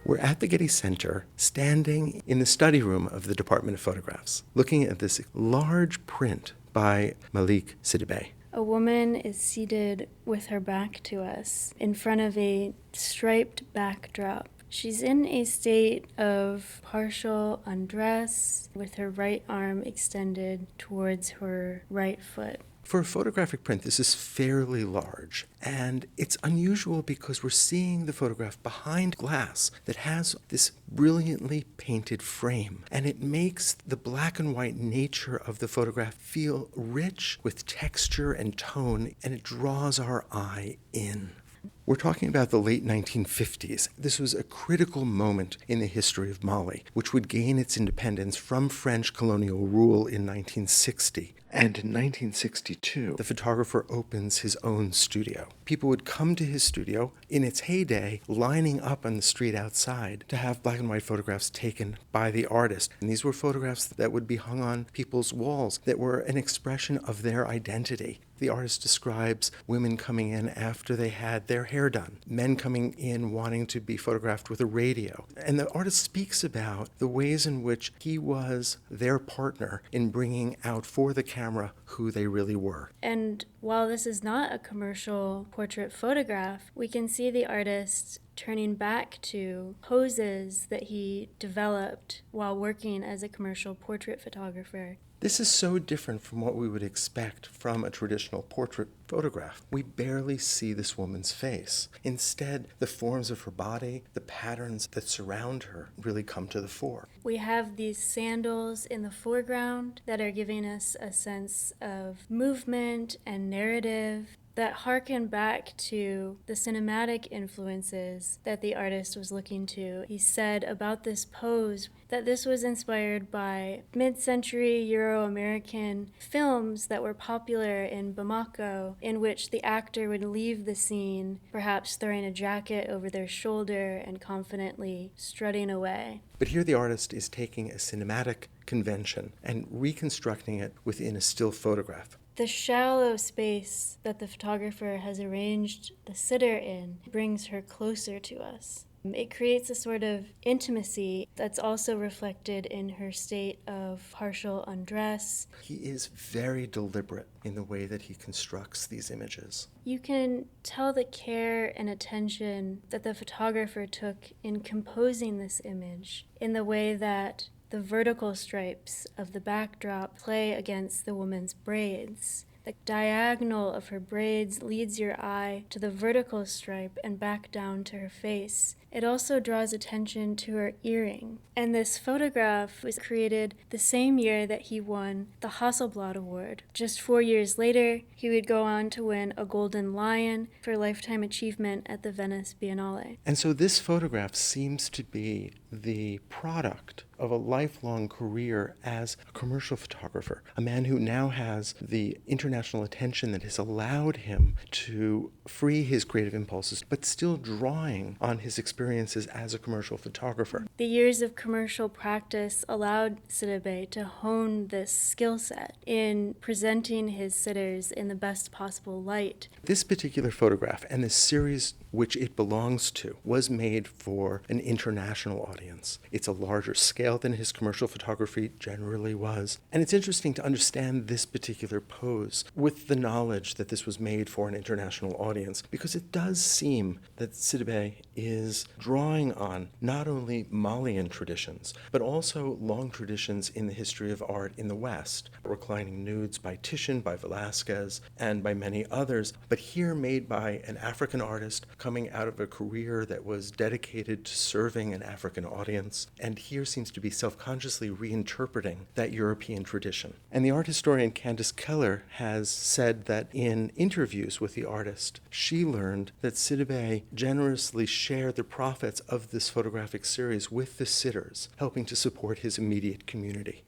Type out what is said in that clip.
We're at the Getty Center, standing in the study room of the Department of Photographs, looking at this large print by Malick Sidibé. A woman is seated with her back to us in front of a striped backdrop. She's in a state of partial undress with her right arm extended towards her right foot. For a photographic print, this is fairly large, and it's unusual because we're seeing the photograph behind glass that has this brilliantly painted frame, and it makes the black and white nature of the photograph feel rich with texture and tone, and it draws our eye in. We're talking about the late 1950s. This was a critical moment in the history of Mali, which would gain its independence from French colonial rule in 1960. And in 1962, the photographer opens his own studio. People would come to his studio in its heyday, lining up on the street outside to have black and white photographs taken by the artist. And these were photographs that would be hung on people's walls that were an expression of their identity. The artist describes women coming in after they had their hair done, men coming in wanting to be photographed with a radio. And the artist speaks about the ways in which he was their partner in bringing out for the camera who they really were. And while this is not a commercial portrait photograph, we can see the artist turning back to poses that he developed while working as a commercial portrait photographer. This is so different from what we would expect from a traditional portrait photograph. We barely see this woman's face. Instead, the forms of her body, the patterns that surround her really come to the fore. We have these sandals in the foreground that are giving us a sense of movement and narrative that harken back to the cinematic influences that the artist was looking to. He said about this pose that this was inspired by mid-century Euro-American films that were popular in Bamako, in which the actor would leave the scene, perhaps throwing a jacket over their shoulder and confidently strutting away. But here the artist is taking a cinematic convention and reconstructing it within a still photograph. The shallow space that the photographer has arranged the sitter in brings her closer to us. It creates a sort of intimacy that's also reflected in her state of partial undress. He is very deliberate in the way that he constructs these images. You can tell the care and attention that the photographer took in composing this image in the way that the vertical stripes of the backdrop play against the woman's braids. The diagonal of her braids leads your eye to the vertical stripe and back down to her face. It also draws attention to her earring. And this photograph was created the same year that he won the Hasselblad Award. Just 4 years later, he would go on to win a Golden Lion for lifetime achievement at the Venice Biennale. And so this photograph seems to be the product of a lifelong career as a commercial photographer, a man who now has the international attention that has allowed him to free his creative impulses, but still drawing on his experiences as a commercial photographer. The years of commercial practice allowed Sidibé to hone this skill set in presenting his sitters in the best possible light. This particular photograph and the series which it belongs to was made for an international audience. It's a larger scale than his commercial photography generally was. And it's interesting to understand this particular pose with the knowledge that this was made for an international audience, because it does seem that Sidibé is drawing on not only Malian traditions, but also long traditions in the history of art in the West. Reclining nudes by Titian, by Velázquez, and by many others, but here made by an African artist coming out of a career that was dedicated to serving an African audience, and here seems to be self-consciously reinterpreting that European tradition. And the art historian Candace Keller has said that in interviews with the artist, she learned that Sidibé generously shared the profits of this photographic series with the sitters, helping to support his immediate community.